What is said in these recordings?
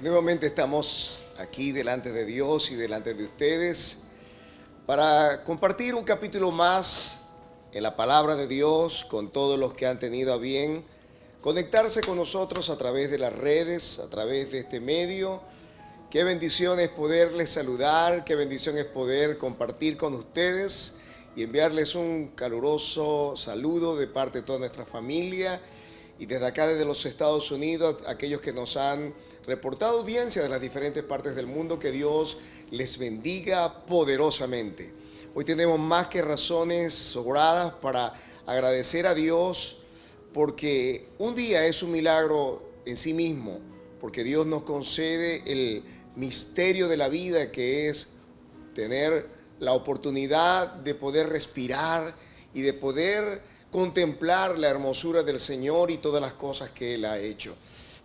Nuevamente estamos aquí delante de Dios y delante de ustedes para compartir un capítulo más en la palabra de Dios con todos los que han tenido a bien conectarse con nosotros a través de las redes, a través de este medio. Qué bendición es poderles saludar, qué bendición es poder compartir con ustedes y enviarles un caluroso saludo de parte de toda nuestra familia y desde acá, desde los Estados Unidos, aquellos que nos han reportado audiencia de las diferentes partes del mundo, que Dios les bendiga poderosamente. Hoy tenemos más que razones sobradas para agradecer a Dios, porque un día es un milagro en sí mismo, porque Dios nos concede el misterio de la vida, que es tener la oportunidad de poder respirar y de poder contemplar la hermosura del Señor y todas las cosas que Él ha hecho.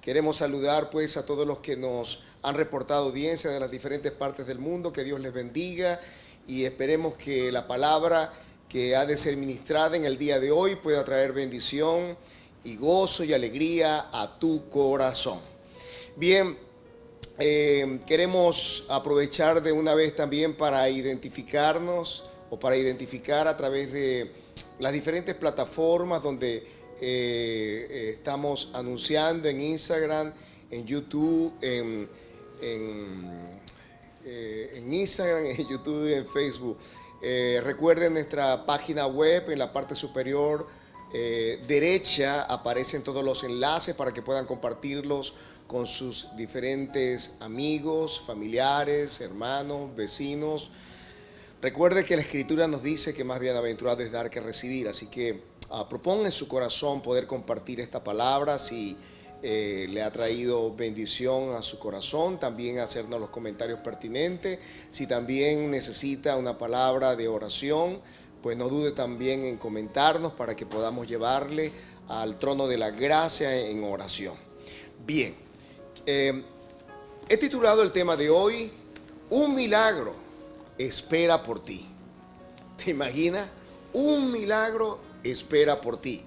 Queremos saludar pues a todos los que nos han reportado audiencia de las diferentes partes del mundo, que Dios les bendiga y esperemos que la palabra que ha de ser ministrada en el día de hoy pueda traer bendición y gozo y alegría a tu corazón. Bien, queremos aprovechar de una vez también para identificarnos o para identificar a través de las diferentes plataformas donde estamos anunciando, en Instagram, en YouTube, en Instagram, en YouTube, en Facebook. Recuerden nuestra página web, en la parte superior derecha aparecen todos los enlaces para que puedan compartirlos con sus diferentes amigos, familiares, hermanos, vecinos. Recuerde que la Escritura nos dice que más bienaventurado es dar que recibir, así que proponga en su corazón poder compartir esta palabra si le ha traído bendición a su corazón, también hacernos los comentarios pertinentes. Si también necesita una palabra de oración, pues no dude también en comentarnos para que podamos llevarle al trono de la gracia en oración. Bien, he titulado el tema de hoy, Un milagro espera por ti. ¿Te imaginas? Un milagro espera por ti.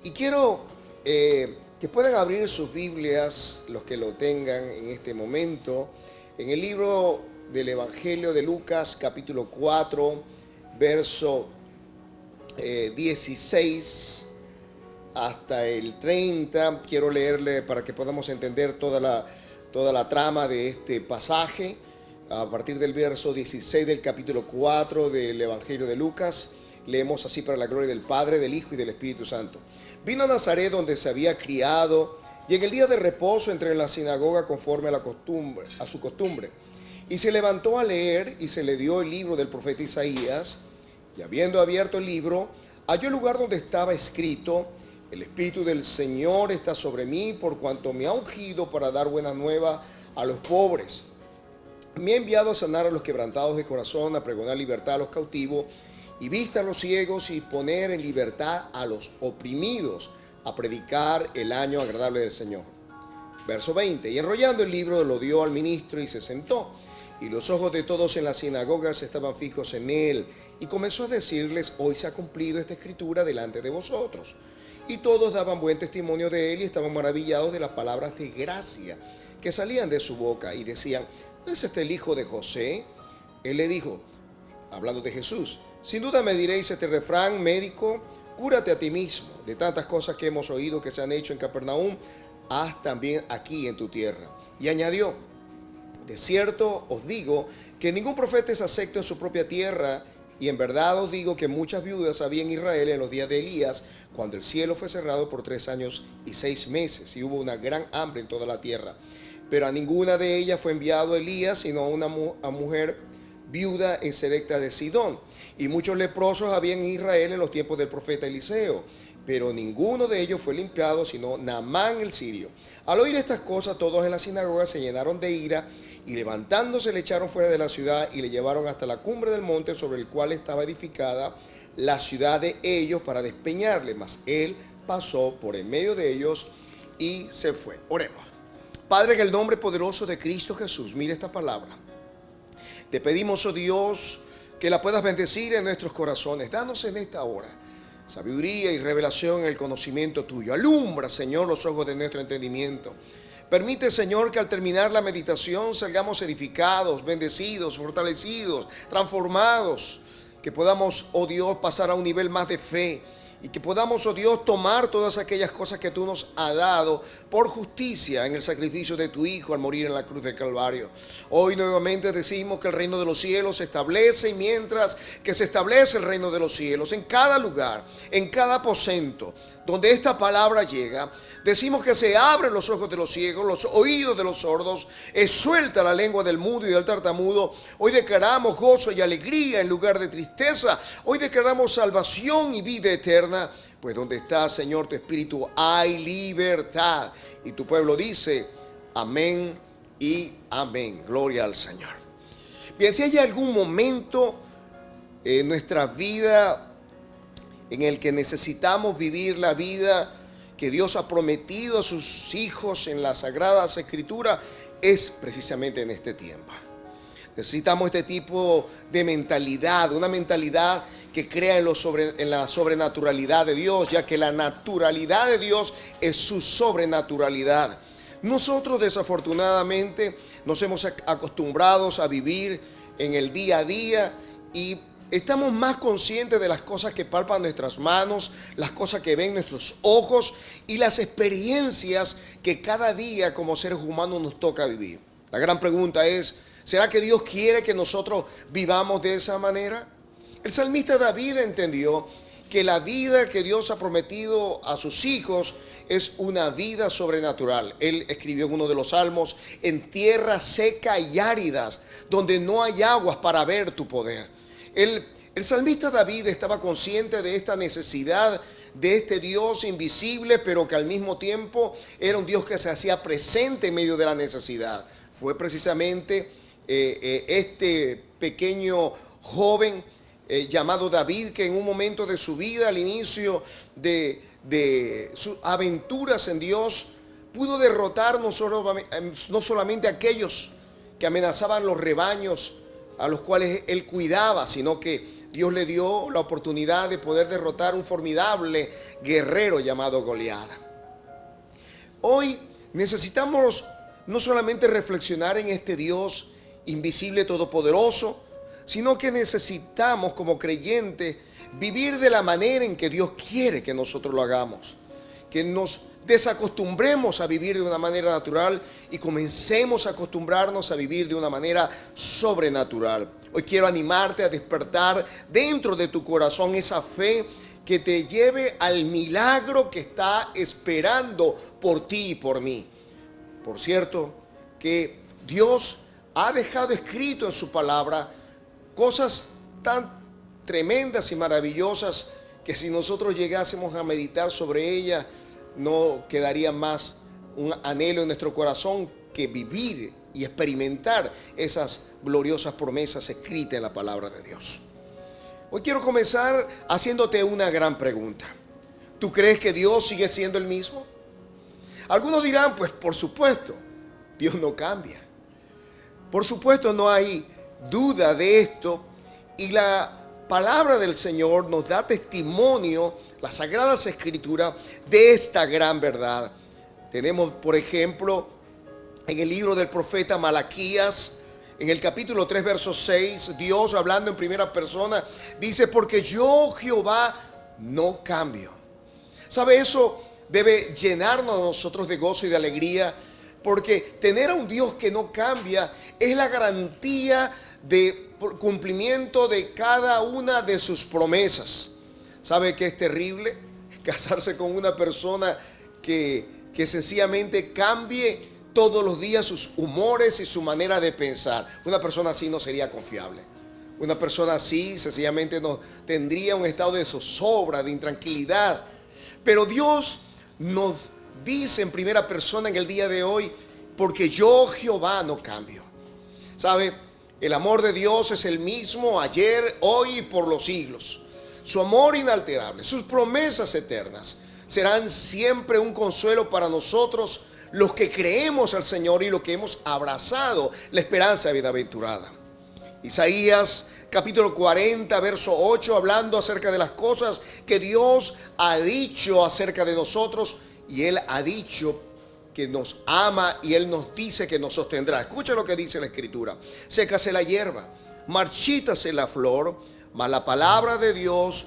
Y quiero que puedan abrir sus Biblias, los que lo tengan en este momento, en el libro del Evangelio de Lucas, capítulo 4, verso 16 hasta el 30. Quiero leerle para que podamos entender toda la trama de este pasaje. A partir del verso 16 del capítulo 4 del Evangelio de Lucas, leemos así: para la gloria del Padre, del Hijo y del Espíritu Santo. Vino a Nazaret, donde se había criado, y en el día de reposo entró en la sinagoga conforme a su costumbre. Y se levantó a leer, y se le dio el libro del profeta Isaías, y habiendo abierto el libro, halló el lugar donde estaba escrito: el Espíritu del Señor está sobre mí, por cuanto me ha ungido para dar buena nueva a los pobres. Me ha enviado a sanar a los quebrantados de corazón, a pregonar libertad a los cautivos y vista a los ciegos, y poner en libertad a los oprimidos, a predicar el año agradable del Señor. Verso 20. Y enrollando el libro lo dio al ministro y se sentó. Y los ojos de todos en las sinagogas estaban fijos en él. Y comenzó a decirles: hoy se ha cumplido esta escritura delante de vosotros. Y todos daban buen testimonio de él y estaban maravillados de las palabras de gracia que salían de su boca. Y decían: ¿no es este el hijo de José? Él le dijo, hablando de Jesús: sin duda me diréis este refrán médico: cúrate a ti mismo. De tantas cosas que hemos oído que se han hecho en Capernaum, haz también aquí en tu tierra. Y añadió: de cierto os digo que ningún profeta es acepto en su propia tierra. Y en verdad os digo que muchas viudas había en Israel en los días de Elías, cuando el cielo fue cerrado por 3 años y 6 meses, y hubo una gran hambre en toda la tierra. Pero a ninguna de ellas fue enviado Elías, sino a una mujer viuda en Sarepta de Sidón. Y muchos leprosos había en Israel en los tiempos del profeta Eliseo, pero ninguno de ellos fue limpiado, sino Naamán el sirio. Al oír estas cosas, todos en la sinagoga se llenaron de ira, y levantándose le echaron fuera de la ciudad y le llevaron hasta la cumbre del monte sobre el cual estaba edificada la ciudad de ellos, para despeñarle. Mas él pasó por en medio de ellos y se fue. Oremos. Padre, en el nombre poderoso de Cristo Jesús, mire esta palabra. Te pedimos, oh Dios, que la puedas bendecir en nuestros corazones. Danos en esta hora sabiduría y revelación en el conocimiento tuyo. Alumbra, Señor, los ojos de nuestro entendimiento, Permite, Señor, que al terminar la meditación salgamos edificados, bendecidos, fortalecidos, transformados. Que podamos, oh Dios, pasar a un nivel más de fe. Y que podamos, oh Dios, tomar todas aquellas cosas que tú nos has dado por justicia en el sacrificio de tu Hijo al morir en la cruz del Calvario. Hoy nuevamente decimos que el reino de los cielos se establece, y mientras que se establece el reino de los cielos, en cada lugar, en cada aposento donde esta palabra llega, decimos que se abren los ojos de los ciegos, los oídos de los sordos, es suelta la lengua del mudo y del tartamudo. Hoy declaramos gozo y alegría en lugar de tristeza. Hoy declaramos salvación y vida eterna, pues donde está, Señor, tu Espíritu hay libertad. Y tu pueblo dice, amén y amén. Gloria al Señor. Bien, si hay algún momento en nuestra vida en el que necesitamos vivir la vida que Dios ha prometido a sus hijos en las Sagradas Escrituras, es precisamente en este tiempo. Necesitamos este tipo de mentalidad, una mentalidad que crea en la sobrenaturalidad de Dios, ya que la naturalidad de Dios es su sobrenaturalidad. Nosotros desafortunadamente nos hemos acostumbrado a vivir en el día a día y estamos más conscientes de las cosas que palpan nuestras manos, las cosas que ven nuestros ojos y las experiencias que cada día como seres humanos nos toca vivir. La gran pregunta es, ¿será que Dios quiere que nosotros vivamos de esa manera? El salmista David entendió que la vida que Dios ha prometido a sus hijos es una vida sobrenatural. Él escribió en uno de los salmos, en tierra seca y áridas, donde no hay aguas para ver tu poder. El salmista David estaba consciente de esta necesidad de este Dios invisible, pero que al mismo tiempo era un Dios que se hacía presente en medio de la necesidad. Fue precisamente este pequeño joven llamado David, que en un momento de su vida, al inicio de sus aventuras en Dios, pudo derrotar no solamente a aquellos que amenazaban los rebaños a los cuales él cuidaba, sino que Dios le dio la oportunidad de poder derrotar un formidable guerrero llamado Goliat. Hoy necesitamos no solamente reflexionar en este Dios invisible, todopoderoso, sino que necesitamos como creyentes vivir de la manera en que Dios quiere que nosotros lo hagamos, que nos desacostumbremos a vivir de una manera natural y comencemos a acostumbrarnos a vivir de una manera sobrenatural. Hoy quiero animarte a despertar dentro de tu corazón esa fe que te lleve al milagro que está esperando por ti y por mí. Por cierto, que Dios ha dejado escrito en su palabra cosas tan tremendas y maravillosas que si nosotros llegásemos a meditar sobre ellas, no quedaría más un anhelo en nuestro corazón que vivir y experimentar esas gloriosas promesas escritas en la palabra de Dios. Hoy quiero comenzar haciéndote una gran pregunta. ¿Tú crees que Dios sigue siendo el mismo? Algunos dirán, pues por supuesto, Dios no cambia. Por supuesto, no hay duda de esto, y la palabra del Señor nos da testimonio, las Sagradas Escrituras, de esta gran verdad. Tenemos, por ejemplo, en el libro del profeta Malaquías, en el capítulo 3, verso 6, Dios hablando en primera persona, dice, porque yo, Jehová, no cambio. ¿Sabe? Eso debe llenarnos a nosotros de gozo y de alegría, porque tener a un Dios que no cambia es la garantía de cumplimiento de cada una de sus promesas. ¿Sabe qué es terrible? Casarse con una persona que sencillamente cambie todos los días sus humores y su manera de pensar. Una persona así no sería confiable. Una persona así sencillamente no tendría un estado de zozobra, de intranquilidad. Pero Dios nos dice en primera persona en el día de hoy, porque yo, Jehová, no cambio. ¿Sabe? El amor de Dios es el mismo ayer, hoy y por los siglos. Su amor inalterable, sus promesas eternas serán siempre un consuelo para nosotros, los que creemos al Señor y los que hemos abrazado la esperanza bienaventurada. Isaías capítulo 40, verso 8, hablando acerca de las cosas que Dios ha dicho acerca de nosotros, y Él ha dicho que nos ama y Él nos dice que nos sostendrá. Escucha lo que dice la Escritura. Sécase la hierba, marchítase la flor, mas la palabra de Dios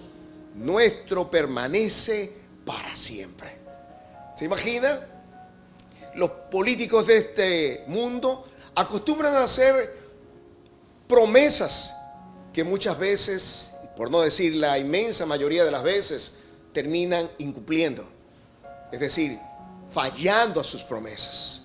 nuestro permanece para siempre. ¿Se imagina? Los políticos de este mundo acostumbran a hacer promesas que muchas veces, por no decir la inmensa mayoría de las veces, terminan incumpliendo. Es decir, fallando a sus promesas.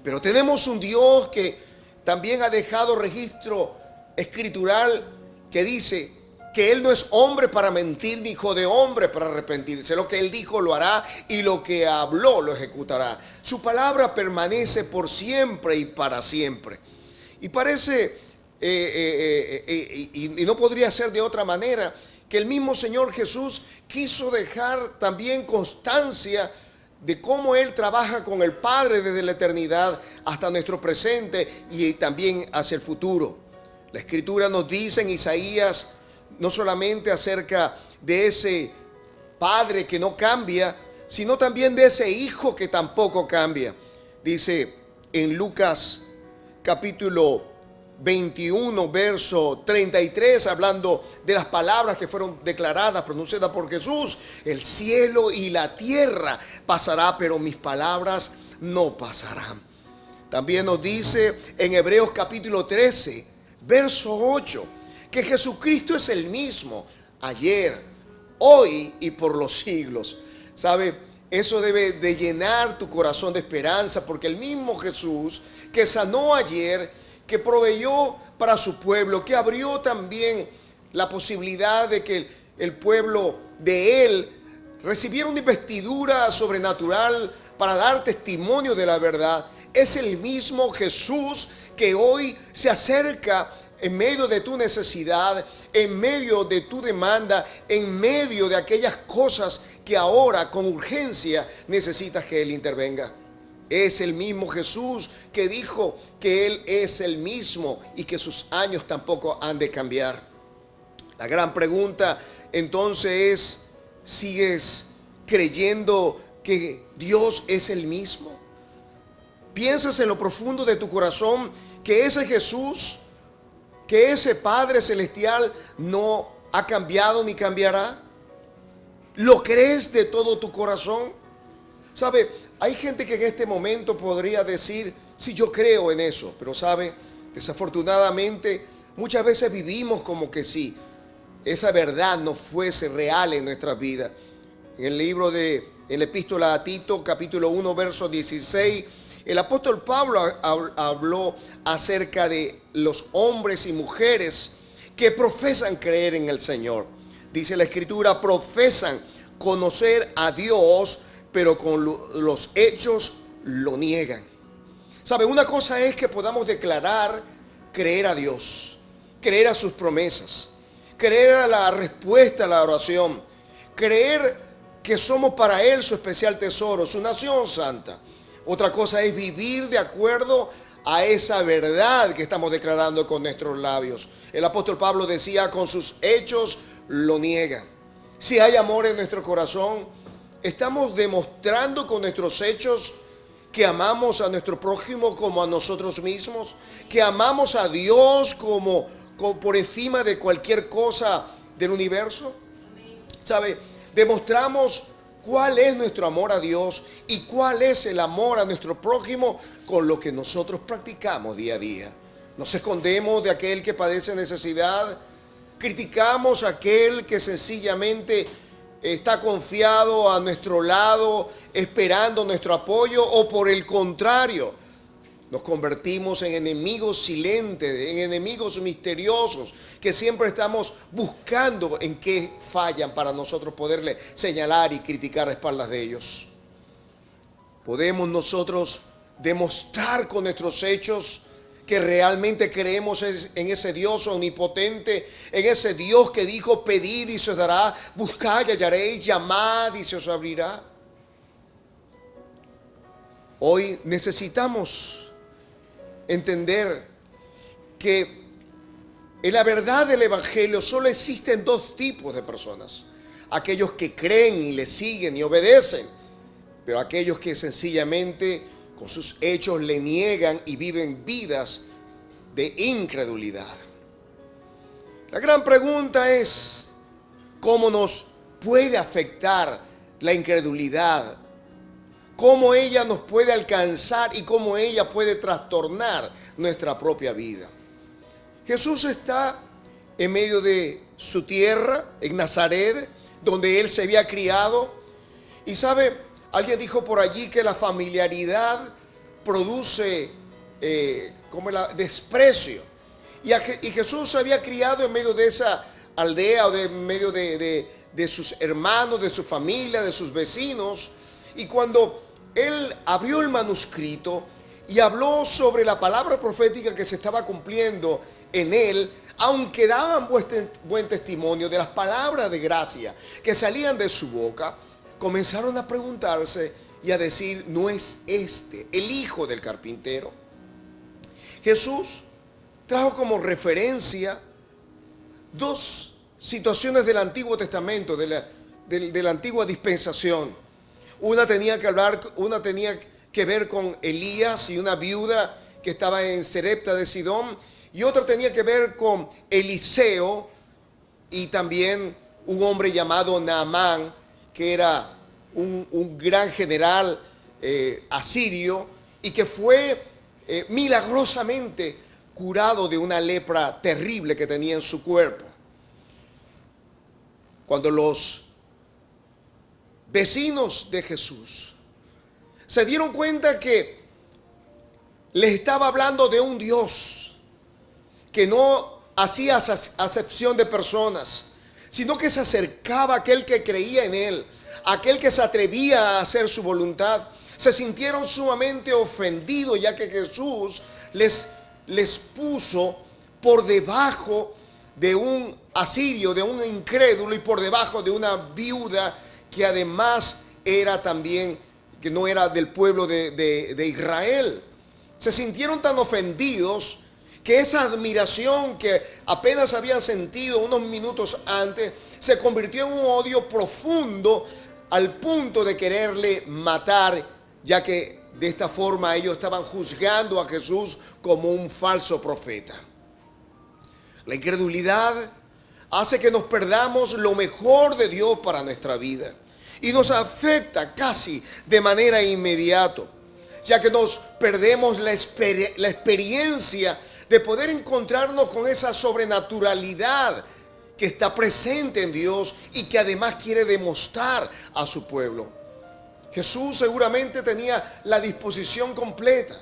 Pero tenemos un Dios que también ha dejado registro escritural que dice que Él no es hombre para mentir, ni hijo de hombre para arrepentirse. Lo que Él dijo lo hará y lo que habló lo ejecutará. Su palabra permanece por siempre y para siempre. Y parece, y no podría ser de otra manera, que el mismo Señor Jesús quiso dejar también constancia de cómo Él trabaja con el Padre desde la eternidad hasta nuestro presente y también hacia el futuro. La Escritura nos dice en Isaías no solamente acerca de ese Padre que no cambia, sino también de ese Hijo que tampoco cambia. Dice en Lucas capítulo 21, verso 33, hablando de las palabras que fueron declaradas, pronunciadas por Jesús: el cielo y la tierra pasará, pero mis palabras no pasarán. También nos dice en Hebreos capítulo 13, verso 8, que Jesucristo es el mismo ayer, hoy y por los siglos. ¿Sabe? Eso debe de llenar tu corazón de esperanza, porque el mismo Jesús que sanó ayer, que proveyó para su pueblo, que abrió también la posibilidad de que el pueblo de Él recibiera una investidura sobrenatural para dar testimonio de la verdad, es el mismo Jesús que hoy se acerca en medio de tu necesidad, en medio de tu demanda, en medio de aquellas cosas que ahora con urgencia necesitas que Él intervenga. Es el mismo Jesús que dijo que Él es el mismo y que sus años tampoco han de cambiar. La gran pregunta entonces es: ¿sigues creyendo que Dios es el mismo? ¿Piensas en lo profundo de tu corazón que ese Jesús, que ese Padre Celestial no ha cambiado ni cambiará? ¿Lo crees de todo tu corazón? ¿Sabe? Hay gente que en este momento podría decir: sí, yo creo en eso. Pero ¿sabe? Desafortunadamente muchas veces vivimos como que si esa verdad no fuese real en nuestras vidas. En la epístola a Tito, capítulo 1, verso 16, el apóstol Pablo habló acerca de los hombres y mujeres que profesan creer en el Señor. Dice la Escritura: profesan conocer a Dios, pero con los hechos lo niegan. ¿Sabe? Una cosa es que podamos declarar creer a Dios, creer a sus promesas, creer a la respuesta a la oración, creer que somos para Él su especial tesoro, su nación santa. Otra cosa es vivir de acuerdo a esa verdad que estamos declarando con nuestros labios. El apóstol Pablo decía: con sus hechos lo niegan. Si hay amor en nuestro corazón, estamos demostrando con nuestros hechos que amamos a nuestro prójimo como a nosotros mismos, que amamos a Dios como por encima de cualquier cosa del universo. ¿Sabe? Demostramos cuál es nuestro amor a Dios y cuál es el amor a nuestro prójimo con lo que nosotros practicamos día a día. Nos escondemos de aquel que padece necesidad, criticamos a aquel que sencillamente está confiado a nuestro lado, esperando nuestro apoyo, o por el contrario, nos convertimos en enemigos silentes, en enemigos misteriosos, que siempre estamos buscando en qué fallan para nosotros poderle señalar y criticar a espaldas de ellos. Podemos nosotros demostrar con nuestros hechos que realmente creemos en ese Dios omnipotente, en ese Dios que dijo: pedid y se os dará, buscad y hallaréis, llamad y se os abrirá. Hoy necesitamos entender que en la verdad del Evangelio solo existen dos tipos de personas: aquellos que creen y le siguen y obedecen, pero aquellos que sencillamente con sus hechos le niegan y viven vidas de incredulidad. La gran pregunta es, ¿cómo nos puede afectar la incredulidad? ¿Cómo ella nos puede alcanzar y cómo ella puede trastornar nuestra propia vida? Jesús está en medio de su tierra, en Nazaret, donde él se había criado. Y sabe, alguien dijo por allí que la familiaridad produce como el desprecio. Y Jesús se había criado en medio de esa aldea, o en medio de sus hermanos, de su familia, de sus vecinos. Y cuando él abrió el manuscrito y habló sobre la palabra profética que se estaba cumpliendo en él, aunque daban buen testimonio de las palabras de gracia que salían de su boca, comenzaron a preguntarse y a decir, ¿no es este el hijo del carpintero? Jesús trajo como referencia dos situaciones del Antiguo Testamento, de la antigua dispensación. Una tenía que ver con Elías y una viuda que estaba en Serepta de Sidón, y otra tenía que ver con Eliseo y también un hombre llamado Naamán, que era un gran general asirio y que fue milagrosamente curado de una lepra terrible que tenía en su cuerpo. Cuando los vecinos de Jesús se dieron cuenta que les estaba hablando de un Dios que no hacía acepción de personas, sino que se acercaba a aquel que creía en él, aquel que se atrevía a hacer su voluntad, se sintieron sumamente ofendidos, ya que Jesús les puso por debajo de un asirio, de un incrédulo, y por debajo de una viuda que además era también, que no era del pueblo de Israel. Se sintieron tan ofendidos que esa admiración que apenas habían sentido unos minutos antes se convirtió en un odio profundo, al punto de quererle matar, ya que de esta forma ellos estaban juzgando a Jesús como un falso profeta. La incredulidad hace que nos perdamos lo mejor de Dios para nuestra vida y nos afecta casi de manera inmediata, ya que nos perdemos la experiencia de poder encontrarnos con esa sobrenaturalidad que está presente en Dios y que además quiere demostrar a su pueblo. Jesús seguramente tenía la disposición completa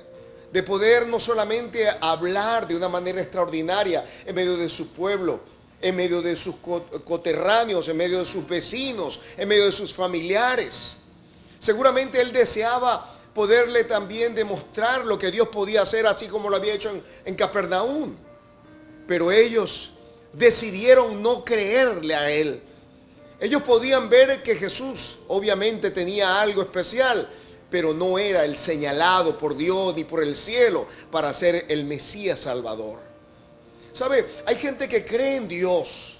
de poder no solamente hablar de una manera extraordinaria en medio de su pueblo, en medio de sus coterráneos, en medio de sus vecinos, en medio de sus familiares. Seguramente él deseaba poderle también demostrar lo que Dios podía hacer, así como lo había hecho en Capernaum. Pero ellos decidieron no creerle a él. Ellos podían ver que Jesús obviamente tenía algo especial, pero no era el señalado por Dios ni por el cielo para ser el Mesías Salvador. ¿Sabe? Hay gente que cree en Dios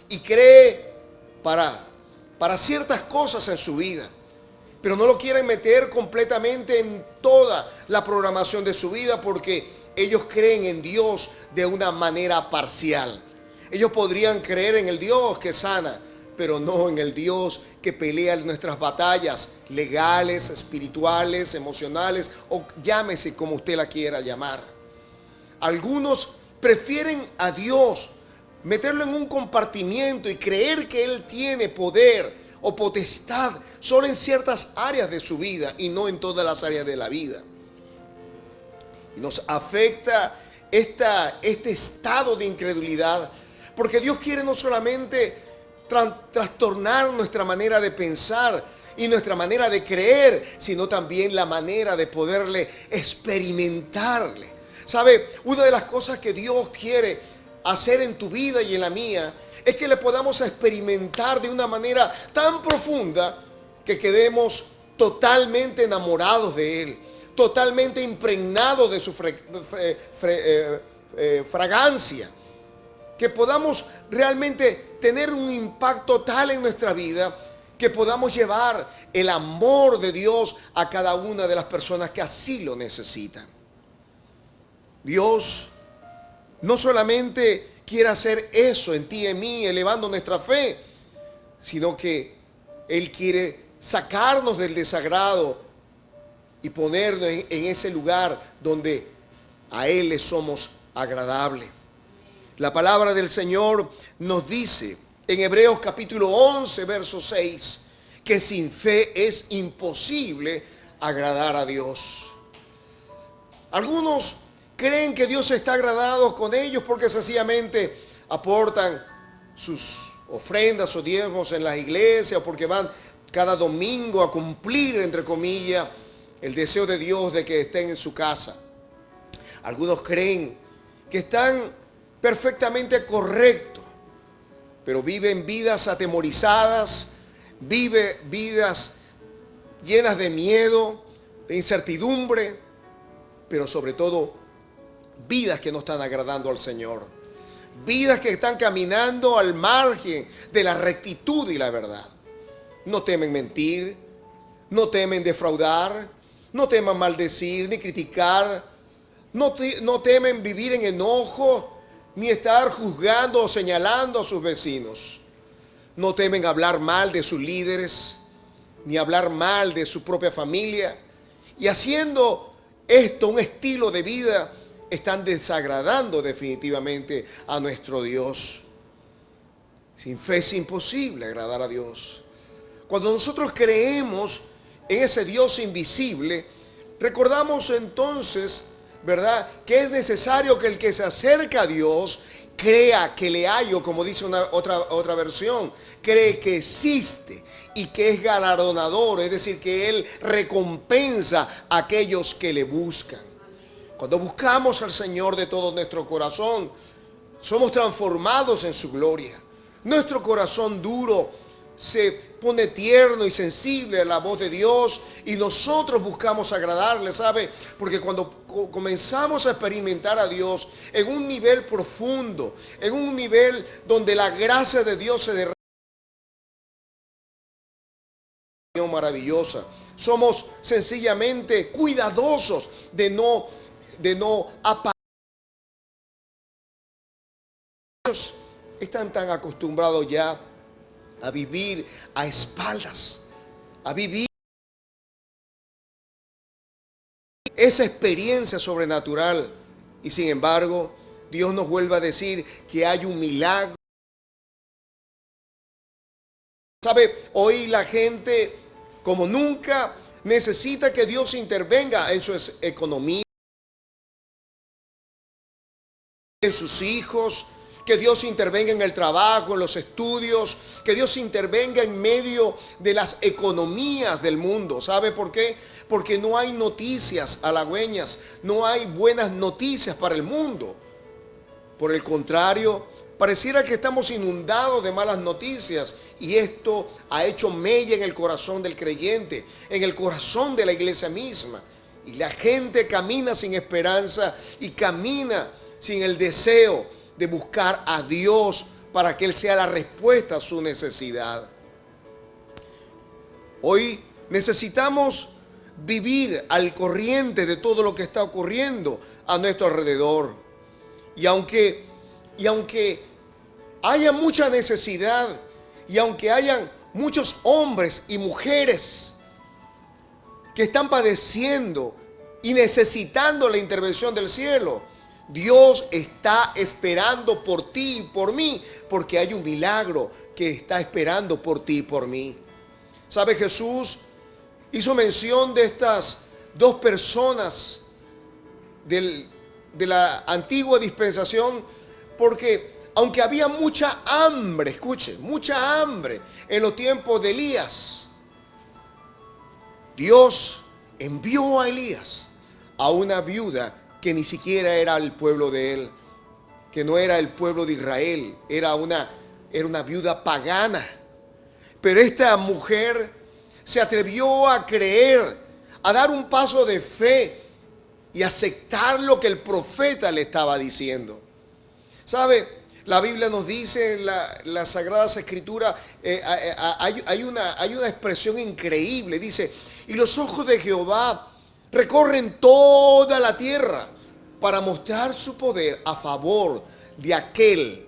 y cree para ciertas cosas en su vida, pero no lo quieren meter completamente en toda la programación de su vida, porque ellos creen en Dios de una manera parcial. Ellos podrían creer en el Dios que sana, pero no en el Dios que pelea nuestras batallas legales, espirituales, emocionales, o llámese como usted la quiera llamar. Algunos prefieren a Dios meterlo en un compartimiento y creer que Él tiene poder o potestad solo en ciertas áreas de su vida y no en todas las áreas de la vida. Y nos afecta este estado de incredulidad, porque Dios quiere no solamente trastornar nuestra manera de pensar y nuestra manera de creer, sino también la manera de poderle experimentarle. ¿Sabe? Una de las cosas que Dios quiere hacer en tu vida y en la mía es que le podamos experimentar de una manera tan profunda que quedemos totalmente enamorados de Él, totalmente impregnados de su fragancia, que podamos realmente tener un impacto tal en nuestra vida que podamos llevar el amor de Dios a cada una de las personas que así lo necesitan. Dios no solamente quiere hacer eso en ti y en mí, elevando nuestra fe, sino que Él quiere sacarnos del desagrado y ponernos en ese lugar donde a Él le somos agradables. La palabra del Señor nos dice en Hebreos capítulo 11, verso 6, que sin fe es imposible agradar a Dios. Algunos creen que Dios está agradado con ellos porque sencillamente aportan sus ofrendas o diezmos en las iglesias, o porque van cada domingo a cumplir, entre comillas, el deseo de Dios de que estén en su casa. Algunos creen que están perfectamente correctos, pero viven vidas atemorizadas, viven vidas llenas de miedo, de incertidumbre, pero sobre todo vidas que no están agradando al Señor. Vidas que están caminando al margen de la rectitud y la verdad. No temen mentir, no temen defraudar, no temen maldecir ni criticar, no temen vivir en enojo ni estar juzgando o señalando a sus vecinos. No temen hablar mal de sus líderes ni hablar mal de su propia familia. Y haciendo esto un estilo de vida, están desagradando definitivamente a nuestro Dios. Sin fe es imposible agradar a Dios. Cuando nosotros creemos en ese Dios invisible, recordamos entonces, ¿verdad?, que es necesario que el que se acerca a Dios crea que le hallo, como dice otra versión, cree que existe y que es galardonador, es decir, que Él recompensa a aquellos que le buscan. Cuando buscamos al Señor de todo nuestro corazón, somos transformados en su gloria. Nuestro corazón duro se pone tierno y sensible a la voz de Dios y nosotros buscamos agradarle, ¿sabe? Porque cuando comenzamos a experimentar a Dios en un nivel profundo, en un nivel donde la gracia de Dios se derrama, maravillosa, somos sencillamente cuidadosos de no apagar. Ellos están tan acostumbrados ya a vivir a espaldas, a vivir esa experiencia sobrenatural. Y sin embargo, Dios nos vuelve a decir que hay un milagro. ¿Sabe? Hoy la gente, como nunca, necesita que Dios intervenga en su economía, en sus hijos, que Dios intervenga en el trabajo, en los estudios, que Dios intervenga en medio de las economías del mundo. ¿Sabe por qué? Porque no hay noticias halagüeñas, no hay buenas noticias para el mundo. Por el contrario, pareciera que estamos inundados de malas noticias y esto ha hecho mella en el corazón del creyente, en el corazón de la iglesia misma. Y la gente camina sin esperanza y camina sin el deseo de buscar a Dios para que Él sea la respuesta a su necesidad. Hoy necesitamos vivir al corriente de todo lo que está ocurriendo a nuestro alrededor. Y aunque haya mucha necesidad y aunque hayan muchos hombres y mujeres que están padeciendo y necesitando la intervención del cielo, Dios está esperando por ti y por mí, porque hay un milagro que está esperando por ti y por mí. ¿Sabe? Jesús hizo mención de estas dos personas de la antigua dispensación, porque aunque había mucha hambre, escuche, mucha hambre en los tiempos de Elías, Dios envió a Elías a una viuda que ni siquiera era el pueblo de él, que no era el pueblo de Israel, era una viuda pagana. Pero esta mujer se atrevió a creer, a dar un paso de fe y aceptar lo que el profeta le estaba diciendo. ¿Sabe? La Biblia nos dice en las Sagradas Escrituras, hay una expresión increíble. Dice, y los ojos de Jehová recorren toda la tierra para mostrar su poder a favor de aquel,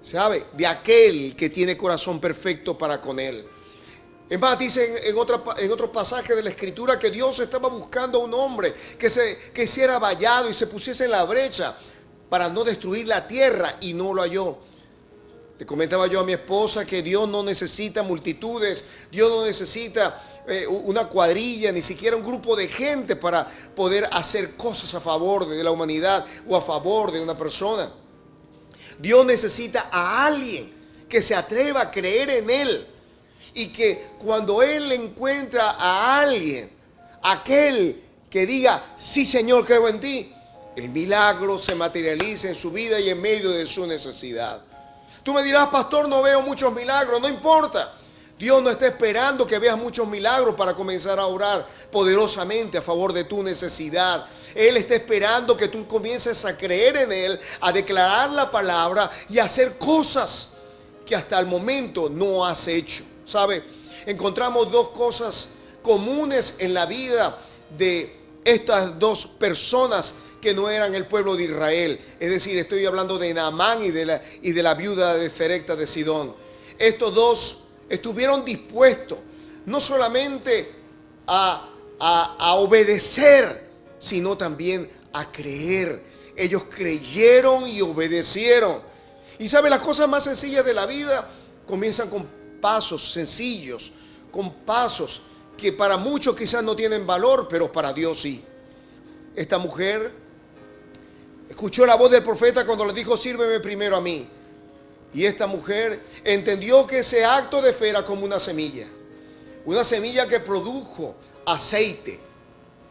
¿sabe? De aquel que tiene corazón perfecto para con él. Es más, dice en otro pasaje de la Escritura que Dios estaba buscando a un hombre que hiciera vallado y se pusiese en la brecha para no destruir la tierra, y no lo halló. Le comentaba yo a mi esposa que Dios no necesita multitudes, Dios no necesita una cuadrilla, ni siquiera un grupo de gente para poder hacer cosas a favor de la humanidad o a favor de una persona. Dios necesita a alguien que se atreva a creer en Él, y que cuando Él encuentra a alguien, aquel que diga, sí Señor, creo en ti, el milagro se materializa en su vida y en medio de su necesidad. Tú me dirás, pastor, no veo muchos milagros. No importa. Dios no está esperando que veas muchos milagros para comenzar a orar poderosamente a favor de tu necesidad. Él está esperando que tú comiences a creer en Él, a declarar la palabra y a hacer cosas que hasta el momento no has hecho. ¿Sabe? Encontramos dos cosas comunes en la vida de estas dos personas que no eran el pueblo de Israel. Es decir, estoy hablando de Naamán y de la viuda de Zarepta de Sidón. Estos dos estuvieron dispuestos no solamente a obedecer, sino también a creer. Ellos creyeron y obedecieron. Y sabe, las cosas más sencillas de la vida comienzan con pasos sencillos, con pasos que para muchos quizás no tienen valor, pero para Dios sí. Esta mujer escuchó la voz del profeta cuando le dijo, sírveme primero a mí. Y esta mujer entendió que ese acto de fe era como una semilla que produjo aceite,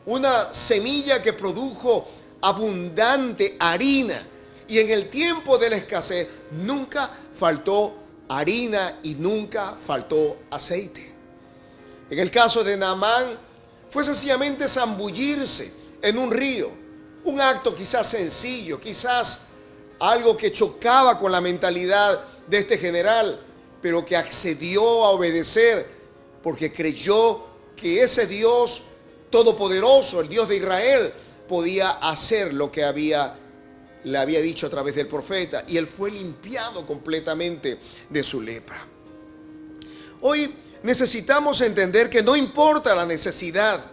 una semilla que produjo abundante harina. Y en el tiempo de la escasez nunca faltó harina y nunca faltó aceite. En el caso de Naamán fue sencillamente zambullirse en un río, un acto quizás sencillo, quizás algo que chocaba con la mentalidad de este general, pero que accedió a obedecer porque creyó que ese Dios todopoderoso, el Dios de Israel, podía hacer lo que le había dicho a través del profeta, y él fue limpiado completamente de su lepra. Hoy necesitamos entender que no importa la necesidad,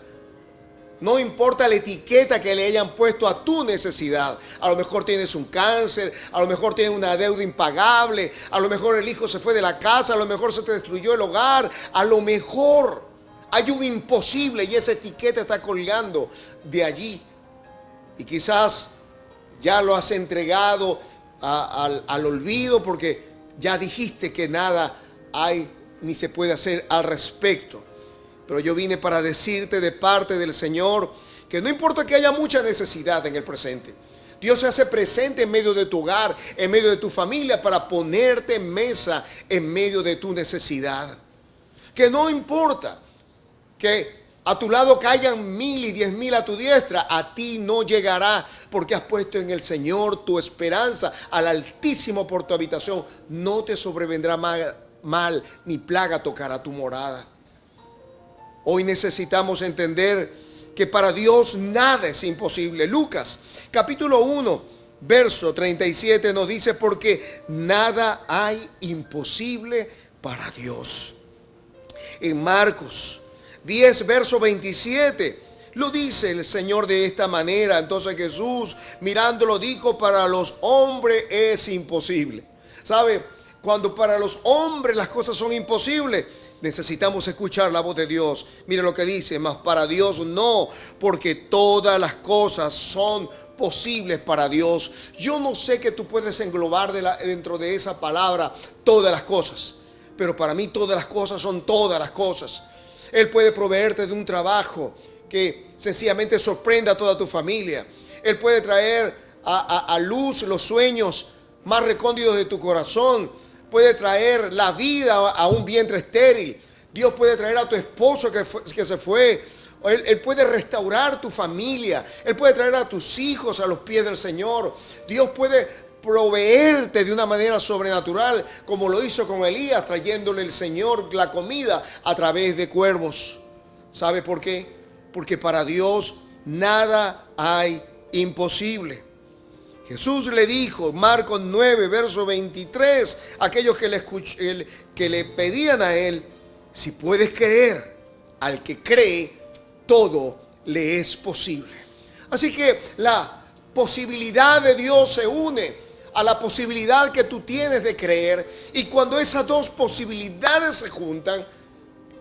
no importa la etiqueta que le hayan puesto a tu necesidad. A lo mejor tienes un cáncer, a lo mejor tienes una deuda impagable, a lo mejor el hijo se fue de la casa, a lo mejor se te destruyó el hogar, a lo mejor hay un imposible y esa etiqueta está colgando de allí. Y quizás ya lo has entregado al olvido porque ya dijiste que nada hay ni se puede hacer al respecto. Pero yo vine para decirte de parte del Señor que no importa que haya mucha necesidad en el presente, Dios se hace presente en medio de tu hogar, en medio de tu familia, para ponerte en mesa en medio de tu necesidad. Que no importa que a tu lado caigan 1000 y 10,000 a tu diestra, a ti no llegará, porque has puesto en el Señor tu esperanza, al Altísimo por tu habitación. No te sobrevendrá mal ni plaga tocará tu morada. Hoy necesitamos entender que para Dios nada es imposible. Lucas capítulo 1 verso 37 nos dice, porque nada hay imposible para Dios. En Marcos 10 verso 27 lo dice el Señor de esta manera. Entonces Jesús, mirándolo, dijo, para los hombres es imposible. ¿Sabe? Cuando para los hombres las cosas son imposibles, necesitamos escuchar la voz de Dios. Mire lo que dice, mas para Dios no, porque todas las cosas son posibles para Dios. Yo no sé que tú puedes englobar dentro de esa palabra todas las cosas, pero para mí todas las cosas son todas las cosas. Él puede proveerte de un trabajo que sencillamente sorprenda a toda tu familia. Él puede traer a luz los sueños más recónditos de tu corazón. Puede traer la vida a un vientre estéril. Dios puede traer a tu esposo que se fue. Él puede restaurar tu familia. Él puede traer a tus hijos a los pies del Señor. Dios puede proveerte de una manera sobrenatural, como lo hizo con Elías, trayéndole el Señor la comida a través de cuervos. ¿Sabe por qué? Porque para Dios nada hay imposible. Jesús le dijo, Marcos 9, verso 23, aquellos que le pedían a él, si puedes creer, al que cree, todo le es posible. Así que la posibilidad de Dios se une a la posibilidad que tú tienes de creer, y cuando esas dos posibilidades se juntan,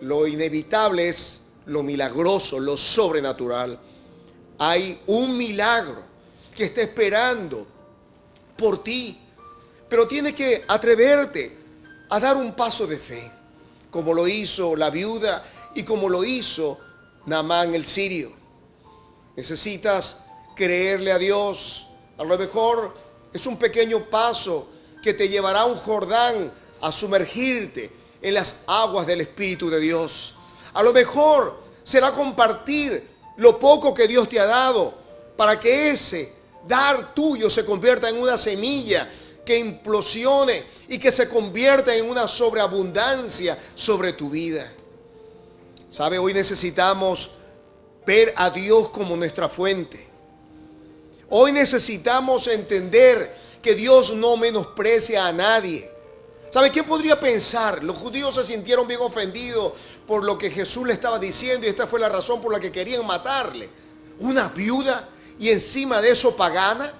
lo inevitable es lo milagroso, lo sobrenatural. Hay un milagro que está esperando por ti, pero tienes que atreverte a dar un paso de fe, como lo hizo la viuda y como lo hizo Naamán el sirio. Necesitas creerle a Dios. A lo mejor es un pequeño paso que te llevará a un Jordán a sumergirte en las aguas del Espíritu de Dios. A lo mejor será compartir lo poco que Dios te ha dado para que ese dar tuyo se convierta en una semilla que implosione y que se convierta en una sobreabundancia sobre tu vida. ¿Sabe? Hoy necesitamos ver a Dios como nuestra fuente. Hoy necesitamos entender que Dios no menosprecia a nadie. ¿Sabe qué podría pensar? Los judíos se sintieron bien ofendidos por lo que Jesús le estaba diciendo, y esta fue la razón por la que querían matarle. Una viuda y encima de eso pagana.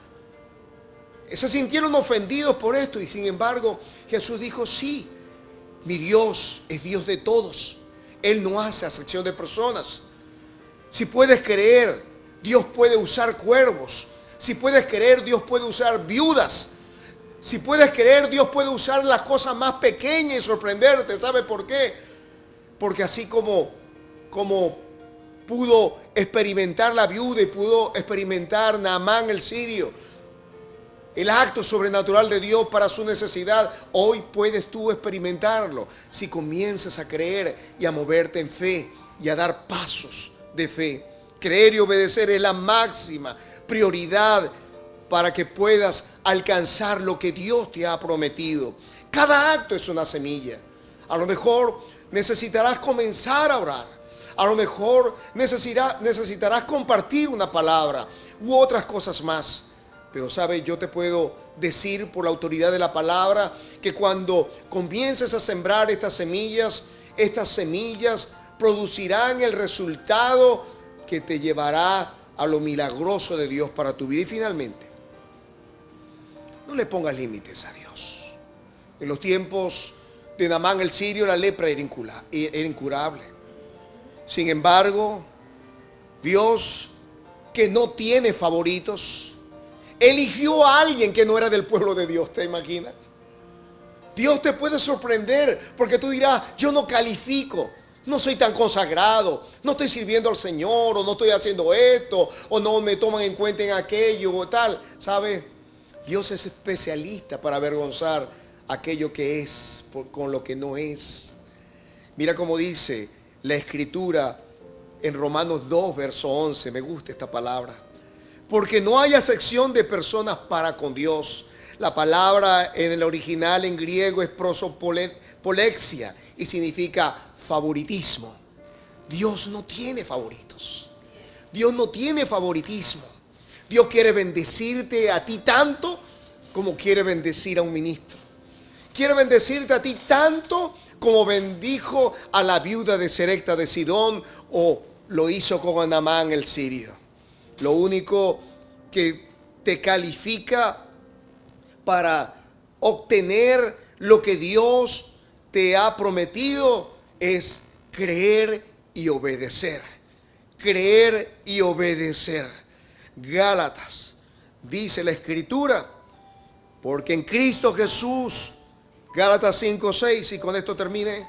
Se sintieron ofendidos por esto, y sin embargo Jesús dijo, sí, mi Dios es Dios de todos. Él no hace acepción de personas. Si puedes creer, Dios puede usar cuervos. Si puedes creer, Dios puede usar viudas. Si puedes creer, Dios puede usar las cosas más pequeñas y sorprenderte. ¿Sabe por qué? Porque así como pudo experimentar la viuda y pudo experimentar Naamán el sirio, el acto sobrenatural de Dios para su necesidad, hoy puedes tú experimentarlo si comienzas a creer y a moverte en fe y a dar pasos de fe. Creer y obedecer es la máxima prioridad para que puedas alcanzar lo que Dios te ha prometido. Cada acto es una semilla. A lo mejor necesitarás comenzar a orar. A lo mejor necesitarás compartir una palabra u otras cosas más. Pero sabe, yo te puedo decir por la autoridad de la palabra que cuando comiences a sembrar estas semillas producirán el resultado que te llevará a lo milagroso de Dios para tu vida. Y finalmente, no le pongas límites a Dios. En los tiempos de Naamán el sirio, la lepra era incurable. Sin embargo, Dios, que no tiene favoritos, eligió a alguien que no era del pueblo de Dios. ¿Te imaginas? Dios te puede sorprender porque tú dirás, yo no califico, no soy tan consagrado, no estoy sirviendo al Señor, o no estoy haciendo esto, o no me toman en cuenta en aquello o tal. ¿Sabe? Dios es especialista para avergonzar aquello que es con lo que no es. Mira cómo dice la Escritura en Romanos 2, verso 11. Me gusta esta palabra. Porque no hay acepción de personas para con Dios. La palabra en el original en griego es prosopolexia y significa favoritismo. Dios no tiene favoritos. Dios no tiene favoritismo. Dios quiere bendecirte a ti tanto como quiere bendecir a un ministro. Quiere bendecirte a ti tanto como bendijo a la viuda de Serepta de Sidón o lo hizo con Naamán el sirio. Lo único que te califica para obtener lo que Dios te ha prometido es creer y obedecer. Creer y obedecer. Gálatas, dice la Escritura, porque en Cristo Jesús, Gálatas 5:6, y con esto termine,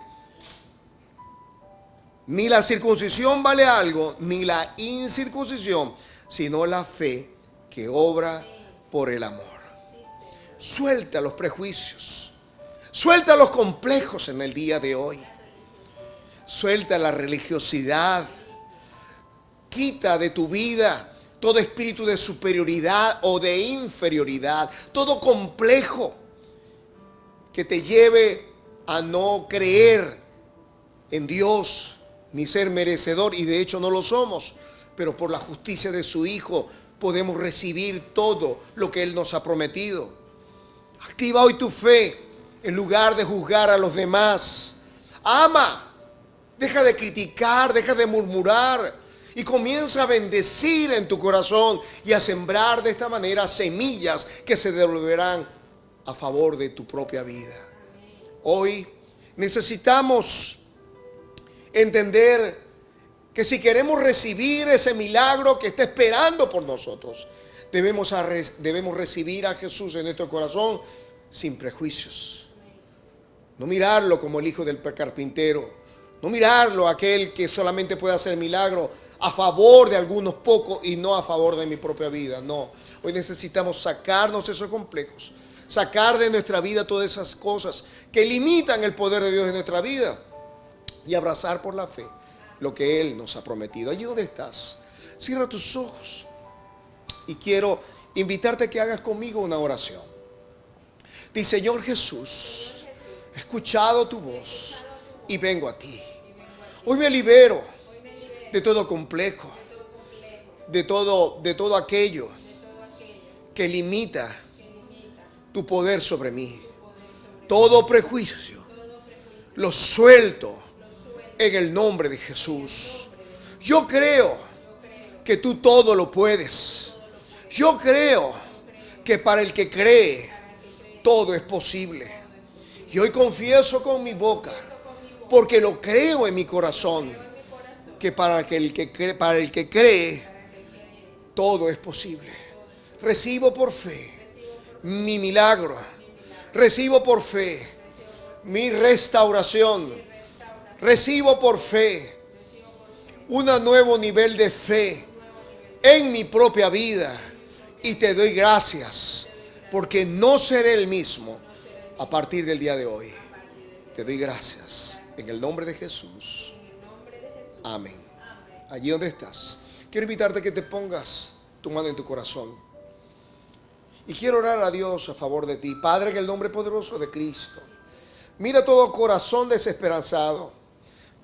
ni la circuncisión vale algo, ni la incircuncisión, sino la fe que obra por el amor. Suelta los prejuicios, suelta los complejos en el día de hoy, suelta la religiosidad, quita de tu vida todo espíritu de superioridad o de inferioridad, todo complejo que te lleve a no creer en Dios ni ser merecedor, y de hecho no lo somos, pero por la justicia de su Hijo podemos recibir todo lo que Él nos ha prometido. Activa hoy tu fe en lugar de juzgar a los demás. Ama, deja de criticar, deja de murmurar y comienza a bendecir en tu corazón y a sembrar de esta manera semillas que se devolverán a favor de tu propia vida. Hoy necesitamos entender que si queremos recibir ese milagro que está esperando por nosotros, debemos recibir a Jesús en nuestro corazón sin prejuicios. No mirarlo como el hijo del carpintero, no mirarlo aquel que solamente puede hacer milagro a favor de algunos pocos y no a favor de mi propia vida. No, hoy necesitamos sacarnos esos complejos, sacar de nuestra vida todas esas cosas que limitan el poder de Dios en nuestra vida y abrazar por la fe lo que Él nos ha prometido. Allí donde estás, cierra tus ojos y quiero invitarte a que hagas conmigo una oración. Dice: Señor Jesús, he escuchado tu voz y vengo a ti. Hoy me libero de todo complejo, de todo aquello que limita tu poder sobre mí. Todo prejuicio lo suelto en el nombre de Jesús. Yo creo que tú todo lo puedes. Yo creo que para el que cree todo es posible. Y hoy confieso con mi boca, porque lo creo en mi corazón, que para el que cree todo es posible. Recibo por fe mi milagro. Recibo por fe mi restauración. Recibo por fe un nuevo nivel de fe en mi propia vida. Y te doy gracias, porque no seré el mismo a partir del día de hoy. Te doy gracias en el nombre de Jesús. Amén. Allí donde estás, quiero invitarte a que te pongas tu mano en tu corazón. Y quiero orar a Dios a favor de ti. Padre, en el nombre poderoso de Cristo, mira todo corazón desesperanzado.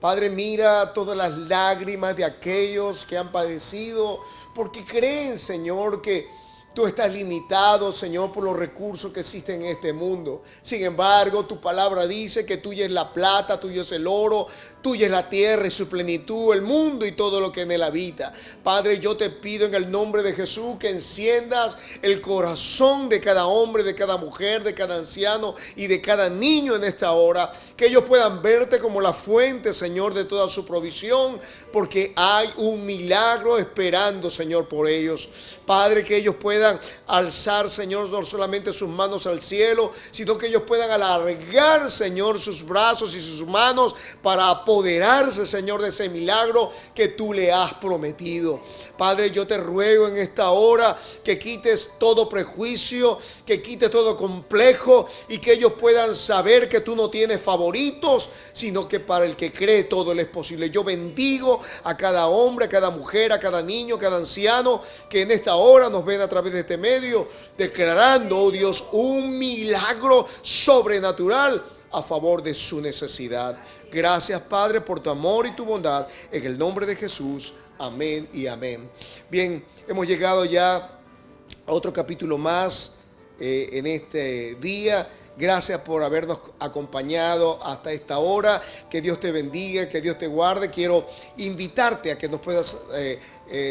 Padre, mira todas las lágrimas de aquellos que han padecido porque creen, Señor, que tú estás limitado, Señor, por los recursos que existen en este mundo. Sin embargo, tu palabra dice que tuya es la plata, tuyo es el oro, tuya es la tierra y su plenitud, el mundo y todo lo que en él habita. Padre, yo te pido en el nombre de Jesús que enciendas el corazón de cada hombre, de cada mujer, de cada anciano y de cada niño en esta hora. Que ellos puedan verte como la fuente, Señor, de toda su provisión, porque hay un milagro esperando, Señor, por ellos. Padre, que ellos puedan alzar, Señor, no solamente sus manos al cielo, sino que ellos puedan alargar, Señor, sus brazos y sus manos para apoderarse, Señor, de ese milagro que tú le has prometido. Padre, yo te ruego en esta hora que quites todo prejuicio, que quites todo complejo y que ellos puedan saber que tú no tienes favoritos, sino que para el que cree todo le es posible. Yo bendigo a cada hombre, a cada mujer, a cada niño, a cada anciano que en esta hora nos ven a través de este medio, declarando, oh Dios, un milagro sobrenatural a favor de su necesidad. Gracias, Padre, por tu amor y tu bondad, en el nombre de Jesús. Amén y amén. Bien, hemos llegado ya a otro capítulo más en este día. Gracias por habernos acompañado hasta esta hora. Que Dios te bendiga, que Dios te guarde. Quiero invitarte a que nos puedas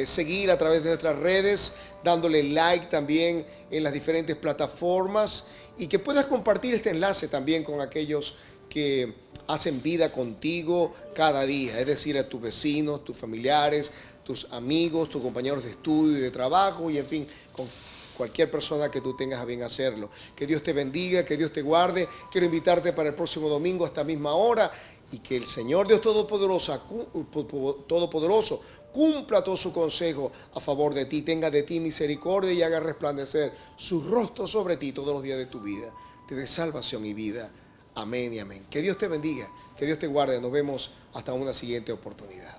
seguir a través de nuestras redes, dándole like también en las diferentes plataformas, y que puedas compartir este enlace también con aquellos que hacen vida contigo cada día, es decir, a tus vecinos, tus familiares, tus amigos, tus compañeros de estudio y de trabajo, y en fin, con cualquier persona que tú tengas a bien hacerlo. Que Dios te bendiga, que Dios te guarde. Quiero invitarte para el próximo domingo a esta misma hora, y que el Señor Dios Todopoderoso cumpla todo su consejo a favor de ti, tenga de ti misericordia y haga resplandecer su rostro sobre ti todos los días de tu vida. Te dé salvación y vida. Amén y amén. Que Dios te bendiga, que Dios te guarde. Nos vemos hasta una siguiente oportunidad.